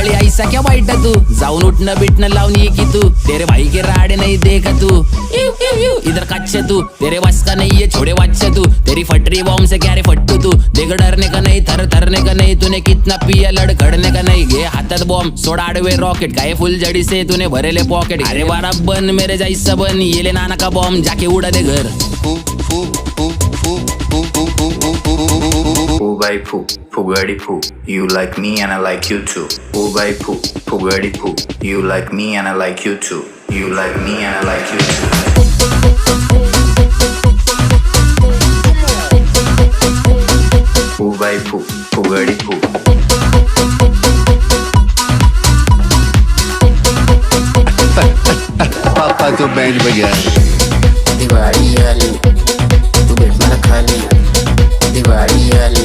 दिवाळी ऐसा क्या वाईट तू जाऊन उठणं बिटणं लावून ये की तू तेरे भाई के राडे नहीं देखा तू इधर कच्चे तू तेरे बस का नहीं ये छोड़े बच्चे तू तेरी फटरी बॉम्ब से क्या रे फट्टू तू देख डरने का नहीं थर थरने का नहीं तूने कितना पिया लड़खड़ने का नहीं गे हाथत बॉम्ब सोडा आडवे रॉकेट काय फुल जड़ी से तूने भरेले पॉकेट अरे बारा बन मेरे जैसा बन ये ले नाना का बॉम्ब जाके उड़ा दे घर Poo by poo, poogadi poo. You like me and I like you too. Poo by poo, poogadi poo. You like me and I like you too. You like me and I like you too. Poo by poo, poogadi poo. Papa to band बजा दिवाळी आली तू भेट मला खाली दिवाळी आली